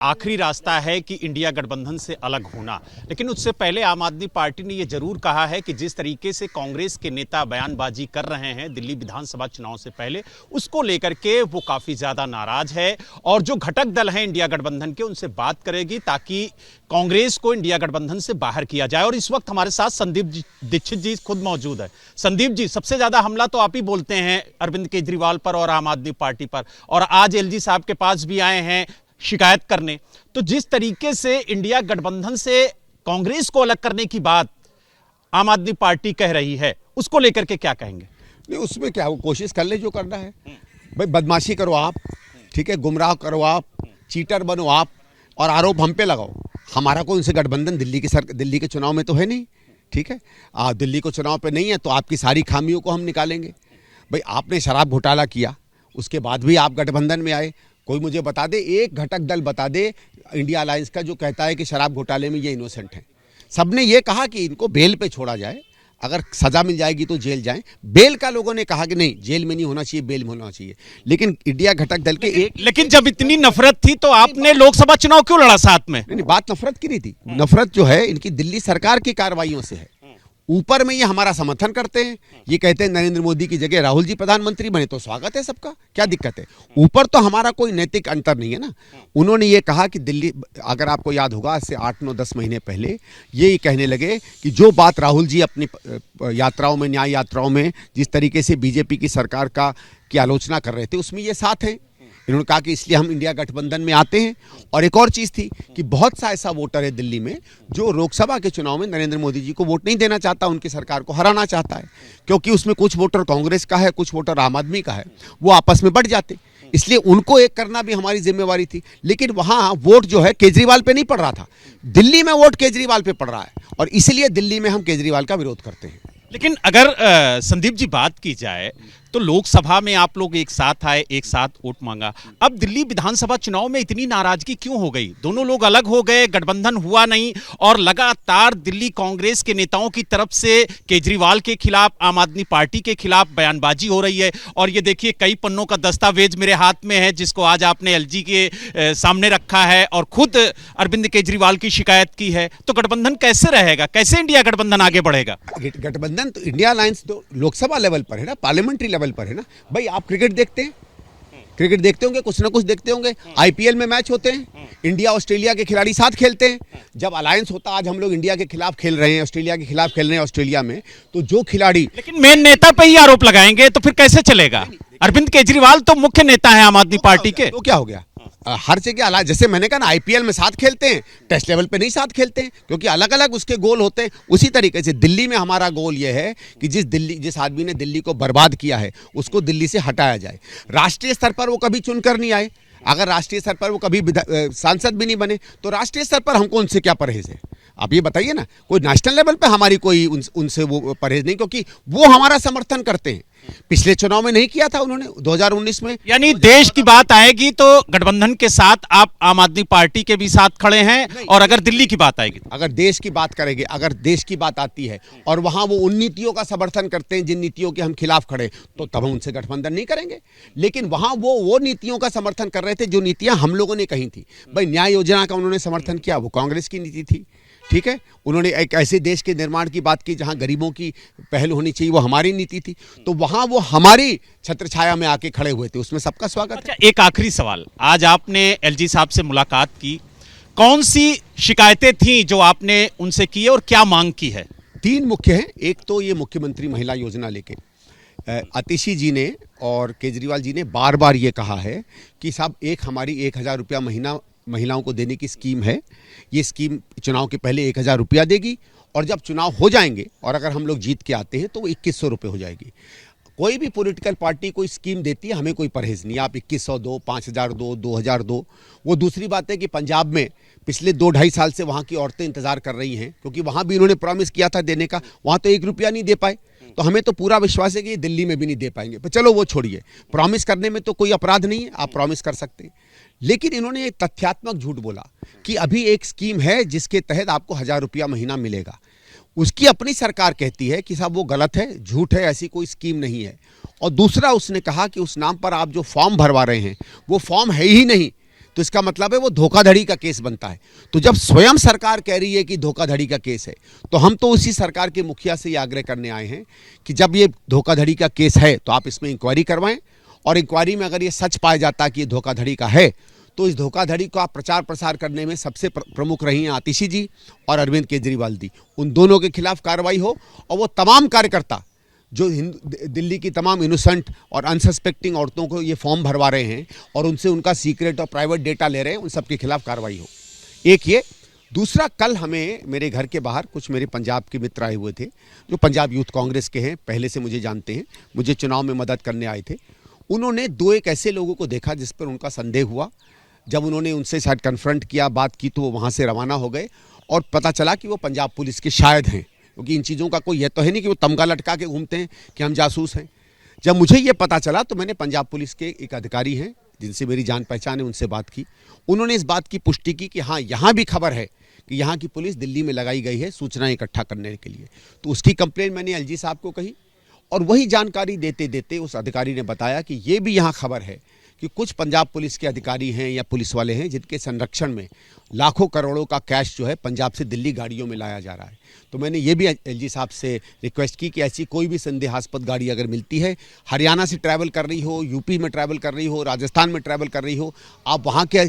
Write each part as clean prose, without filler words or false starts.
आखिरी रास्ता है कि इंडिया गठबंधन से अलग होना। लेकिन उससे पहले आम आदमी पार्टी ने यह जरूर कहा है कि जिस तरीके से कांग्रेस के नेता बयानबाजी कर रहे हैं दिल्ली विधानसभा चुनाव से पहले, उसको लेकर के वो काफी ज्यादा नाराज है और जो घटक दल हैं इंडिया गठबंधन के उनसे बात करेगी ताकि कांग्रेस को इंडिया गठबंधन से बाहर किया जाए। और इस वक्त हमारे साथ संदीप दीक्षित जी खुद मौजूद है। संदीप जी, सबसे ज्यादा हमला तो आप ही बोलते हैं अरविंद केजरीवाल पर और आम आदमी पार्टी पर, और आज एलजी साहब के पास भी आए हैं शिकायत करने। तो जिस तरीके से इंडिया गठबंधन से कांग्रेस को अलग करने की बात आम आदमी पार्टी कह रही है, उसको लेकर के क्या कहेंगे? नहीं, उसमें क्या, वो कोशिश कर ले जो करना है भाई। बदमाशी करो आप, ठीक है, गुमराह करो आप, चीटर बनो आप, और आरोप हम पे लगाओ। हमारा कोई उनसे गठबंधन दिल्ली के चुनाव में तो है नहीं, ठीक है। दिल्ली को चुनाव पे नहीं है तो आपकी सारी खामियों को हम निकालेंगे। भाई आपने शराब घोटाला किया, उसके बाद भी आप गठबंधन में आए। कोई मुझे बता दे, एक घटक दल बता दे इंडिया अलायंस का जो कहता है कि शराब घोटाले में ये इनोसेंट है। सबने ये कहा कि इनको बेल पे छोड़ा जाए, अगर सजा मिल जाएगी तो जेल जाएं। बेल का लोगों ने कहा कि नहीं, जेल में नहीं होना चाहिए, बेल में होना चाहिए। लेकिन इंडिया घटक दल के लेकिन जब इतनी नफरत थी तो आपने लोकसभा चुनाव क्यों लड़ा साथ में? नहीं, बात नफरत की नहीं थी। नफरत जो है इनकी दिल्ली सरकार की कार्रवाइयों से है। ऊपर में ये हमारा समर्थन करते हैं, ये कहते हैं नरेंद्र मोदी की जगह राहुल जी प्रधानमंत्री बने तो स्वागत है सबका, क्या दिक्कत है? ऊपर तो हमारा कोई नैतिक अंतर नहीं है ना। उन्होंने ये कहा कि दिल्ली, अगर आपको याद होगा, आज से 8-9-10 महीने पहले ये कहने लगे कि जो बात राहुल जी अपनी यात्राओं में, न्याय यात्राओं में जिस तरीके से बीजेपी की सरकार की आलोचना कर रहे थे, उसमें ये साथ हैं। इन्होंने कहा कि इसलिए हम इंडिया गठबंधन में आते हैं। और एक और चीज़ थी कि बहुत सा ऐसा वोटर है दिल्ली में जो लोकसभा के चुनाव में नरेंद्र मोदी जी को वोट नहीं देना चाहता, उनकी सरकार को हराना चाहता है, क्योंकि उसमें कुछ वोटर कांग्रेस का है, कुछ वोटर आम आदमी का है, वो आपस में बढ़ जाते। इसलिए उनको एक करना भी हमारी जिम्मेवारी थी। लेकिन वहाँ वोट जो है केजरीवाल पे नहीं पड़ रहा था, दिल्ली में वोट केजरीवाल पे पड़ रहा है, और इसलिए दिल्ली में हम केजरीवाल का विरोध करते हैं। लेकिन अगर संदीप जी बात की जाए तो लोकसभा में आप लोग एक साथ आए, एक साथ वोट मांगा। अब दिल्ली विधानसभा चुनाव में इतनी नाराजगी क्यों हो गई? दोनों लोग अलग हो गए, गठबंधन हुआ नहीं, और लगातार दिल्ली कांग्रेस के नेताओं की तरफ से केजरीवाल के खिलाफ, आम आदमी पार्टी के खिलाफ बयानबाजी हो रही है। और ये देखिए, कई पन्नों का दस्तावेज मेरे हाथ में है जिसको आज आपने एलजी के सामने रखा है और खुद अरविंद केजरीवाल की शिकायत की है। तो गठबंधन कैसे रहेगा? कैसे इंडिया गठबंधन आगे बढ़ेगा? गठबंधन तो इंडिया अलायंस तो लोकसभा लेवल पर है ना, पार्लियामेंट्री लेवल पर है ना। भाई आप क्रिकेट देखते हैं, क्रिकेट देखते होंगे, कुछ ना कुछ देखते होंगे। आईपीएल में मैच होते हैं, इंडिया ऑस्ट्रेलिया के खिलाड़ी साथ खेलते हैं। जब अलायंस होता, आज हम लोग इंडिया के खिलाफ खेल रहे हैं, ऑस्ट्रेलिया के खिलाफ खेल रहे हैं ऑस्ट्रेलिया में, तो जो खिलाड़ी, लेकिन मेन नेता पे ही आरोप लगाएंगे तो फिर कैसे चलेगा? अरविंद केजरीवाल तो मुख्य नेता है आम आदमी पार्टी के। तो क्या हो गया? हर जगह, जैसे मैंने कहा ना, आईपीएल में साथ खेलते हैं, टेस्ट लेवल पे नहीं साथ खेलते हैं, क्योंकि अलग अलग उसके गोल होते हैं। उसी तरीके से दिल्ली में हमारा गोल यह है कि जिस आदमी ने दिल्ली को बर्बाद किया है उसको दिल्ली से हटाया जाए। राष्ट्रीय स्तर पर वो कभी चुनकर नहीं आए, अगर राष्ट्रीय स्तर पर वो कभी सांसद भी नहीं बने, तो राष्ट्रीय स्तर पर हमको उनसे क्या परहेज है? आप ये बताइए ना। कोई नेशनल लेवल पे हमारी कोई उनसे वो परहेज नहीं, क्योंकि वो हमारा समर्थन करते हैं। पिछले चुनाव में नहीं किया था उन्होंने, 2019 में। यानी देश की बात आएगी तो गठबंधन के साथ आप आम आदमी पार्टी के भी साथ खड़े हैं, और अगर दिल्ली की बात आएगी, अगर देश की बात करेंगे, अगर देश की बात आती है और वहां वो उन नीतियों का समर्थन करते हैं जिन नीतियों के हम खिलाफ खड़े, तो तब हम उनसे गठबंधन नहीं करेंगे। लेकिन वहां वो नीतियों का समर्थन कर रहे थे जो नीतियां हम लोगों ने कही थी। भाई न्याय योजना का उन्होंने समर्थन किया, वो कांग्रेस की नीति थी, ठीक है। उन्होंने एक ऐसे देश के निर्माण की बात की जहां गरीबों की पहल होनी चाहिए, वो हमारी नीति थी। तो वहां वो हमारी छत्रछाया में आके खड़े हुए थे, उसमें सबका स्वागत है। एक आखिरी सवाल, आज आपने एलजी साहब से मुलाकात की, कौन सी शिकायतें थी जो आपने उनसे की है और क्या मांग की है? 3 मुख्य हैं। एक तो ये मुख्यमंत्री महिला योजना लेके आतिशी जी ने और केजरीवाल जी ने बार बार ये कहा है कि साहब, हमारी 1,000 रुपया महीना महिलाओं को देने की स्कीम है। ये स्कीम चुनाव के पहले 1,000 रुपया देगी, और जब चुनाव हो जाएंगे और अगर हम लोग जीत के आते हैं तो 2,100 रुपये हो जाएगी। कोई भी पॉलिटिकल पार्टी कोई स्कीम देती है, हमें कोई परहेज नहीं। आप 2,100 दो, 5,000 दो, 2,000 दो। वो दूसरी बात है कि पंजाब में पिछले 2-2.5 साल से वहाँ की औरतें इंतजार कर रही हैं, क्योंकि वहाँ भी इन्होंने प्रॉमिस किया था देने का, वहाँ तो 1 रुपया नहीं दे पाए। तो हमें तो पूरा विश्वास है कि दिल्ली में भी नहीं दे पाएंगे। पर चलो वो छोड़िए, प्रॉमिस करने में तो कोई अपराध नहीं है, आप प्रॉमिस कर सकते हैं। लेकिन इन्होंने एक तथ्यात्मक झूठ बोला कि अभी एक स्कीम है जिसके तहत आपको 1,000 रुपया महीना मिलेगा। उसकी अपनी सरकार कहती है कि साहब वो गलत है, झूठ है, ऐसी कोई स्कीम नहीं है। और दूसरा उसने कहा कि उस नाम पर आप जो फॉर्म भरवा रहे हैं वो फॉर्म है ही नहीं, तो इसका मतलब है वो धोखाधड़ी का केस बनता है। तो जब स्वयं सरकार कह रही है कि धोखाधड़ी का केस है, तो हम तो उसी सरकार के मुखिया से ये आग्रह करने आए हैं कि जब ये धोखाधड़ी का केस है तो आप इसमें इंक्वायरी करवाएं, और इंक्वायरी में अगर ये सच पाया जाता है कि ये धोखाधड़ी का है, तो इस धोखाधड़ी को आप प्रचार प्रसार करने में सबसे प्रमुख रही हैं आतिशी जी और अरविंद केजरीवाल जी। उन दोनों के खिलाफ कार्रवाई हो, और वो तमाम कार्यकर्ता जो दिल्ली की तमाम इनोसेंट और अनसस्पेक्टिंग औरतों को ये फॉर्म भरवा रहे हैं और उनसे उनका सीक्रेट और प्राइवेट डेटा ले रहे हैं, उन सब के खिलाफ कार्रवाई हो। एक ये। दूसरा, कल हमें मेरे घर के बाहर कुछ मेरे पंजाब के मित्र आए हुए थे जो पंजाब यूथ कांग्रेस के हैं, पहले से मुझे जानते हैं, मुझे चुनाव में मदद करने आए थे। उन्होंने दो एक ऐसे लोगों को देखा जिस पर उनका संदेह हुआ। जब उन्होंने उनसे शायद कन्फ्रंट किया, बात की, तो वो वहाँ से रवाना हो गए और पता चला कि वो पंजाब पुलिस के शायद हैं, क्योंकि इन चीज़ों का कोई यह तो है नहीं कि वो तमगा लटका के घूमते हैं कि हम जासूस हैं। जब मुझे ये पता चला तो मैंने पंजाब पुलिस के एक अधिकारी हैं जिनसे मेरी जान पहचान है, उनसे बात की। उन्होंने इस बात की पुष्टि की कि हाँ, यहाँ भी खबर है कि यहाँ की पुलिस दिल्ली में लगाई गई है सूचनाएं इकट्ठा करने के लिए। तो उसकी कंप्लेंट मैंने एलजी साहब को कही, और वही जानकारी देते देते उस अधिकारी ने बताया कि ये भी यहाँ खबर है कि कुछ पंजाब पुलिस के अधिकारी हैं या पुलिस वाले हैं जिनके संरक्षण में लाखों करोड़ों का कैश जो है पंजाब से दिल्ली गाड़ियों में लाया जा रहा है। तो मैंने ये भी एलजी साहब से रिक्वेस्ट की कि ऐसी कोई भी संदेहास्पद गाड़ी अगर मिलती है, हरियाणा से ट्रैवल कर रही हो, यूपी में ट्रैवल कर रही हो, राजस्थान में ट्रैवल कर रही हो, आप वहाँ के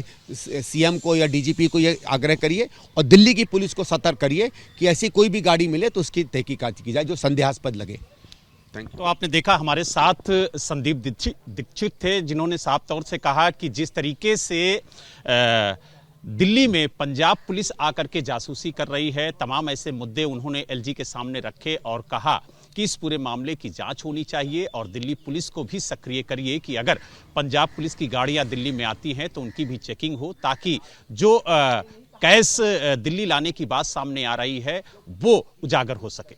सीएम को या डीजीपी को ये आग्रह करिए और दिल्ली की पुलिस को सतर्क करिए कि ऐसी कोई भी गाड़ी मिले तो उसकी तहकीकात की जाए जो संदेहास्पद लगे। तो आपने देखा हमारे साथ संदीप दीक्षित थे, जिन्होंने साफ तौर से कहा कि जिस तरीके से दिल्ली में पंजाब पुलिस आकर के जासूसी कर रही है, तमाम ऐसे मुद्दे उन्होंने एलजी के सामने रखे और कहा कि इस पूरे मामले की जांच होनी चाहिए और दिल्ली पुलिस को भी सक्रिय करिए कि अगर पंजाब पुलिस की गाड़ियां दिल्ली में आती हैं तो उनकी भी चेकिंग हो, ताकि जो कैश दिल्ली लाने की बात सामने आ रही है वो उजागर हो सके।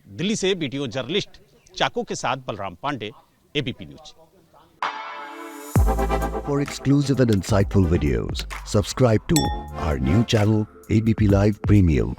दिल्ली से वीडियो जर्नलिस्ट चाको के साथ Balram Pandey, ABP news. For exclusive and insightful videos, subscribe to our new channel ABP Live Premium.